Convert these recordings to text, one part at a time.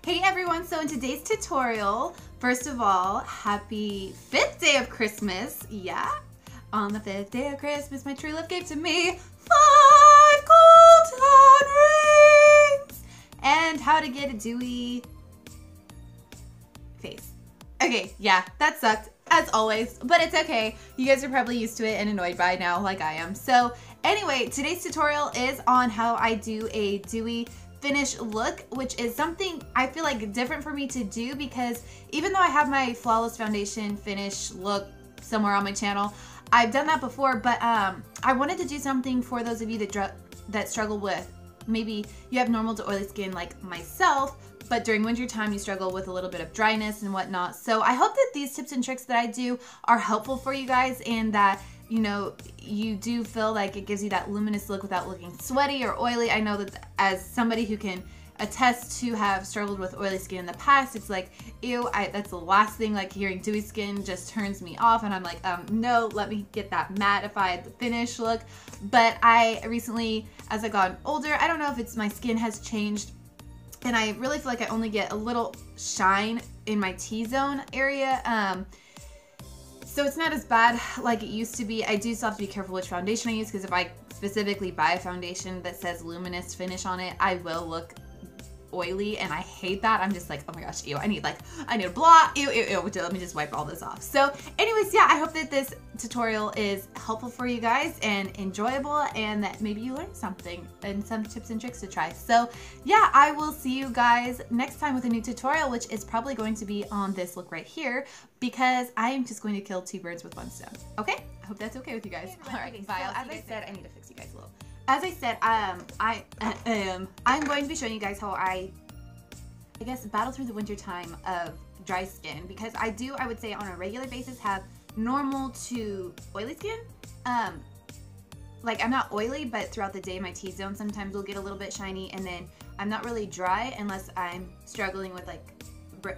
Hey everyone, so in today's tutorial, first of all, happy 5th day of Christmas. Yeah, on the 5th day of Christmas, my true love gave to me 5 golden rings and how to get a dewy face. Okay, yeah, that sucked as always, but it's okay. You guys are probably used to it and annoyed by now like I am. So anyway, today's tutorial is on how I do a dewy finish look, which is something I feel like different for me to do because even though I have my flawless foundation finish look somewhere on my channel, I've done that before, but I wanted to do something for those of you that struggle with, maybe you have normal to oily skin like myself, but during winter time you struggle with a little bit of dryness and whatnot. So I hope that these tips and tricks that I do are helpful for you guys and that you know, you do feel like it gives you that luminous look without looking sweaty or oily. I know that as somebody who can attest to have struggled with oily skin in the past, it's like, ew, that's the last thing, like hearing dewy skin just turns me off and I'm like, no, let me get that mattified finish look. But I recently, as I've gotten older, I don't know if it's my skin has changed and I really feel like I only get a little shine in my T-zone area. So it's not as bad like it used to be. I do still have to be careful which foundation I use because if I specifically buy a foundation that says Luminous finish on it, I will look oily and I hate that. I'm just like, oh my gosh, ew, I need a blot, ew, let me just wipe all this off. So anyways, yeah, I hope that this tutorial is helpful for you guys and enjoyable and that maybe you learned something and some tips and tricks to try. So yeah, I will see you guys next time with a new tutorial, which is probably going to be on this look right here because I am just going to kill 2 birds with 1 stone. Okay? I hope that's okay with you guys. All right, bye. As I said, I need to fix you guys a little. As I said, I'm going to be showing you guys how I guess, battle through the winter time of dry skin because I would say on a regular basis, have normal to oily skin. Like I'm not oily, but throughout the day, my T-zone sometimes will get a little bit shiny and then I'm not really dry unless I'm struggling with like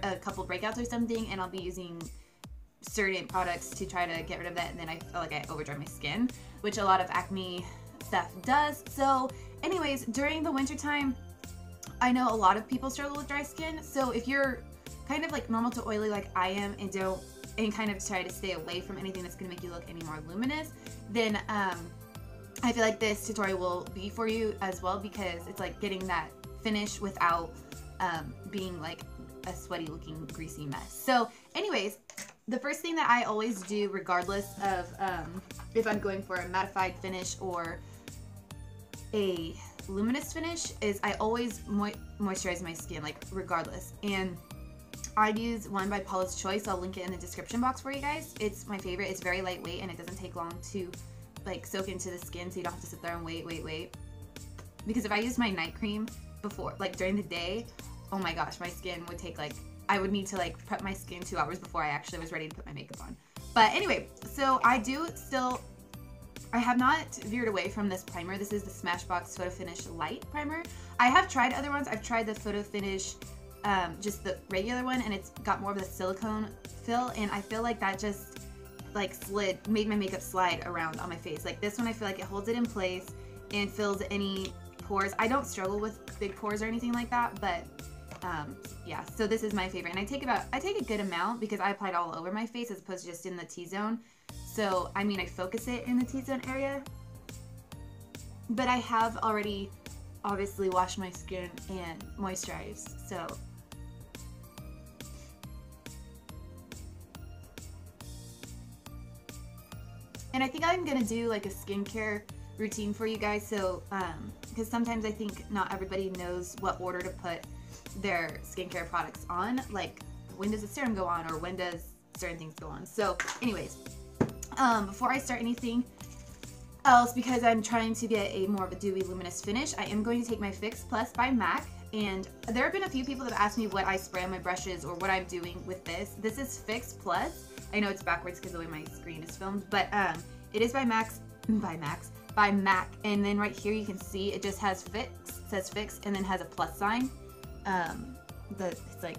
a couple breakouts or something and I'll be using certain products to try to get rid of that and then I feel like I overdry my skin, which a lot of acne stuff does. So anyways, during the winter time, I know a lot of people struggle with dry skin. So if you're kind of like normal to oily like I am and kind of try to stay away from anything that's going to make you look any more luminous, then I feel like this tutorial will be for you as well because it's like getting that finish without being like a sweaty looking greasy mess. So anyways, the first thing that I always do regardless of if I'm going for a mattified finish or a luminous finish is I always moisturize my skin, like regardless. And I'd use one by Paula's Choice. I'll link it in the description box for you guys. It's my favorite. It's very lightweight and it doesn't take long to like soak into the skin, so you don't have to sit there and wait. Because if I used my night cream before, like during the day, oh my gosh, my skin would take like, I would need to like prep my skin 2 hours before I actually was ready to put my makeup on. But anyway, so I have not veered away from this primer. This is the Smashbox Photo Finish Light Primer. I have tried other ones. I've tried the Photo Finish, just the regular one, and it's got more of the silicone fill, and I feel like that just like made my makeup slide around on my face. Like this one, I feel like it holds it in place and fills any pores. I don't struggle with big pores or anything like that, but yeah, so this is my favorite. And I take a good amount because I apply it all over my face as opposed to just in the T-zone. So, I mean, I focus it in the T-zone area, but I have already obviously washed my skin and moisturized, so. And I think I'm gonna do like a skincare routine for you guys, so, because sometimes I think not everybody knows what order to put their skincare products on, like when does the serum go on or when does certain things go on. So anyways, before I start anything else, because I'm trying to get a more of a dewy luminous finish, I am going to take my Fix Plus by MAC, and there have been a few people that have asked me what I spray on my brushes or what I'm doing with this. This is Fix Plus. I know it's backwards because the way my screen is filmed, but it is by MAC, and then right here you can see it just has Fix, says Fix, and then has a plus sign. It's like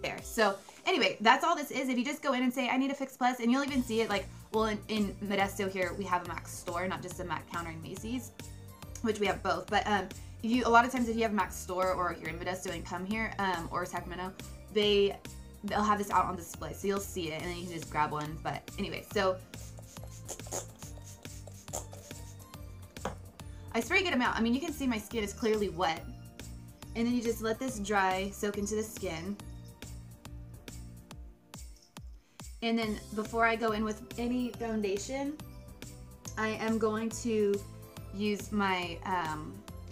there. So anyway, that's all this is. If you just go in and say I need a Fix Plus, and you'll even see it like, well, in Modesto here we have a MAC store, not just a MAC counter in Macy's, which we have both. But a lot of times if you have Mac Store or you're in Modesto and come here, or Sacramento, they'll have this out on display, so you'll see it and then you can just grab one. But anyway, so I spray a good amount. I mean, you can see my skin is clearly wet, and then you just let this dry, soak into the skin. And then before I go in with any foundation, I am going to use my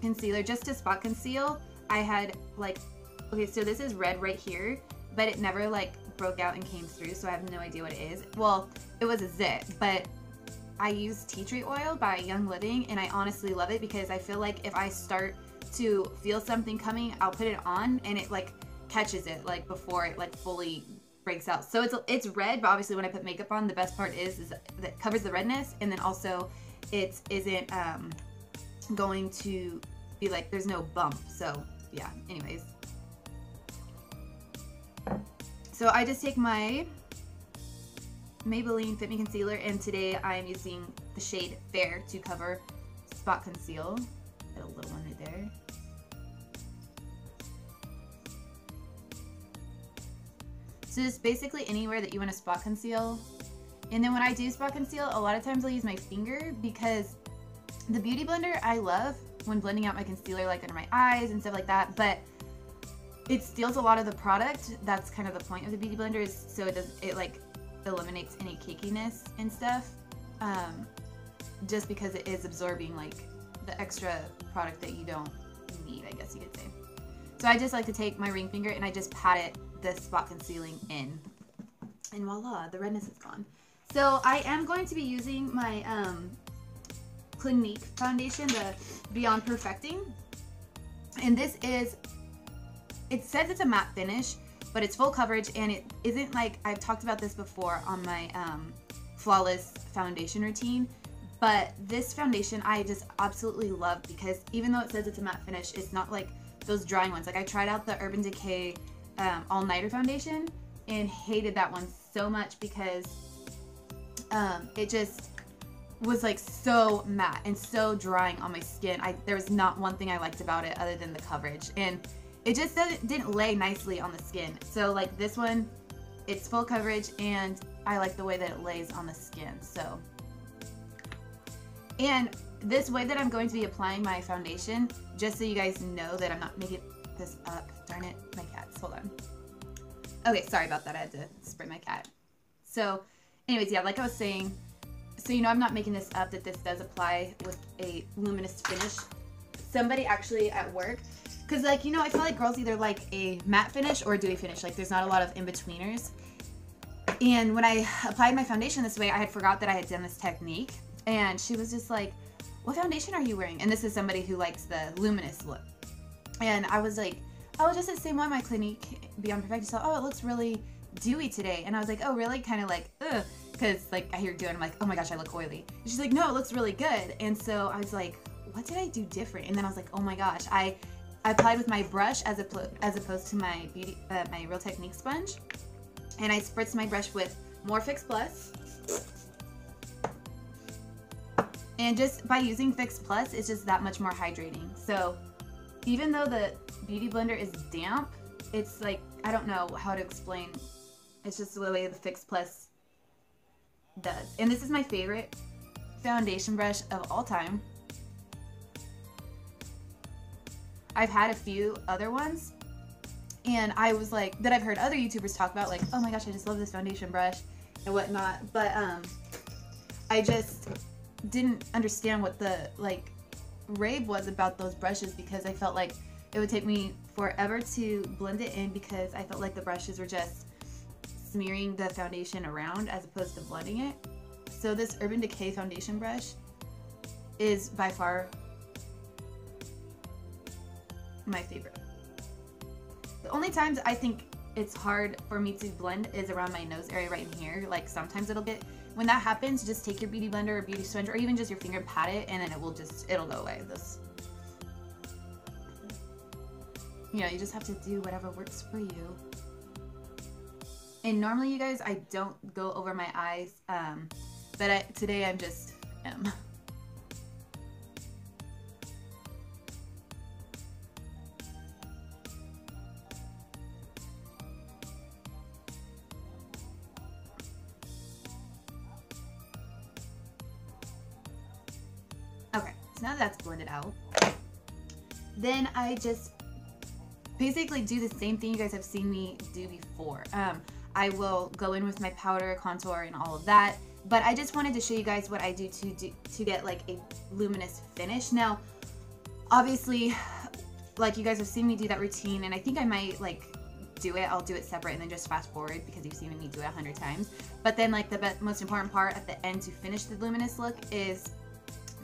concealer just to spot conceal. I had like, okay, so this is red right here, but it never like broke out and came through, so I have no idea what it is. Well, it was a zit, but I use tea tree oil by Young Living, and I honestly love it because I feel like if I start to feel something coming, I'll put it on and it like catches it like before it like fully breaks out. So it's red, but obviously when I put makeup on, the best part is that it covers the redness, and then also it isn't going to be like, there's no bump. So yeah, anyways. So I just take my Maybelline FitMe concealer, and today I am using the shade Fair to cover spot conceal. Get a little one right there. So just basically anywhere that you want to spot conceal. And then when I do spot conceal, a lot of times I'll use my finger, because the Beauty Blender I love when blending out my concealer like under my eyes and stuff like that, but it steals a lot of the product. That's kind of the point of the Beauty Blender, is so it like eliminates any cakiness and stuff, just because it is absorbing like the extra product that you don't need, I guess you could say. So I just like to take my ring finger and I just pat it, the spot concealing in, and voila, the redness is gone. So I am going to be using my Clinique foundation, the Beyond Perfecting, and this is, it says it's a matte finish, but it's full coverage, and it isn't like, I've talked about this before on my Flawless foundation routine, but this foundation I just absolutely love, because even though it says it's a matte finish, it's not like those drying ones. Like I tried out the Urban Decay All Nighter foundation and hated that one so much, because it just was like so matte and so drying on my skin. There was not one thing I liked about it other than the coverage, and it just didn't lay nicely on the skin. So like this one, it's full coverage, and I like the way that it lays on the skin. So, and this way that I'm going to be applying my foundation, just so you guys know that I'm not making this up. Darn it, my cats, hold on. Okay, sorry about that, I had to spray my cat. So anyways, yeah, like I was saying, so you know I'm not making this up, that this does apply with a luminous finish. Somebody actually at work, because like, you know, I feel like girls either like a matte finish or a dewy finish, like there's not a lot of in-betweeners. And when I applied my foundation this way, I had forgot that I had done this technique, and she was just like, what foundation are you wearing? And this is somebody who likes the luminous look. And I was like, oh, just the same one, my Clinique Beyond Perfect. So, oh, it looks really dewy today. And I was like, oh, really? Kind of like, ugh. Because like I hear you doing, I'm like, oh my gosh, I look oily. And she's like, no, it looks really good. And so I was like, what did I do different? And then I was like, oh my gosh, I applied with my brush as opposed to my my Real Technique sponge. And I spritzed my brush with more Fix Plus. And just by using Fix Plus, it's just that much more hydrating. So even though the Beauty Blender is damp, it's like, I don't know how to explain. It's just the way the Fix Plus does. And this is my favorite foundation brush of all time. I've had a few other ones, and I was like, that I've heard other YouTubers talk about, like, oh my gosh, I just love this foundation brush and whatnot, but I just didn't understand what the like rave was about those brushes, because I felt like it would take me forever to blend it in, because I felt like the brushes were just smearing the foundation around as opposed to blending it. So this Urban Decay foundation brush is by far my favorite. The only times I think it's hard for me to blend is around my nose area right in here. Like sometimes it'll get, when that happens, just take your beauty blender or beauty sponge, or even just your finger, pat it, and then it'll go away. You know, you just have to do whatever works for you. And normally, you guys, I don't go over my eyes, but today I'm just So now that's blended out, then I just basically do the same thing you guys have seen me do before. I will go in with my powder, contour, and all of that. But I just wanted to show you guys what I do to get like a luminous finish. Now, obviously, like you guys have seen me do that routine, and I think I might like do it. I'll do it separate and then just fast forward because you've seen me do it 100 times. But then like the most important part at the end to finish the luminous look is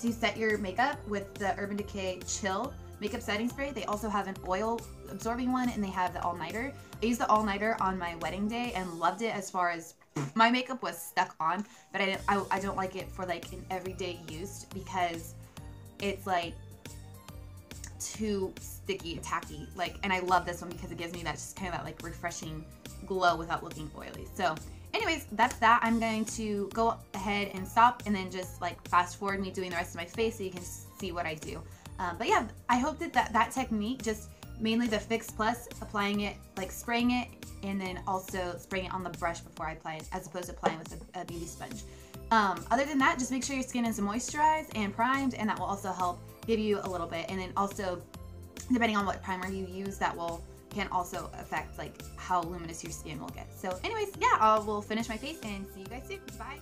to set your makeup with the Urban Decay Chill makeup setting spray. They also have an oil absorbing one, and they have the all-nighter. I used the all-nighter on my wedding day and loved it as far as my makeup was stuck on, but I don't like it for like an everyday use because it's like too sticky, tacky, like, and I love this one because it gives me that just kind of that like refreshing glow without looking oily. So anyways, that's that. I'm going to go ahead and stop and then just like fast forward me doing the rest of my face so you can see what I do. But yeah, I hope that technique, just mainly the Fix Plus, applying it, like spraying it, and then also spraying it on the brush before I apply it, as opposed to applying with a beauty sponge. Other than that, just make sure your skin is moisturized and primed, and that will also help give you a little bit. And then also, depending on what primer you use, that can also affect like how luminous your skin will get. So anyways, yeah, I will finish my face and see you guys soon. Bye.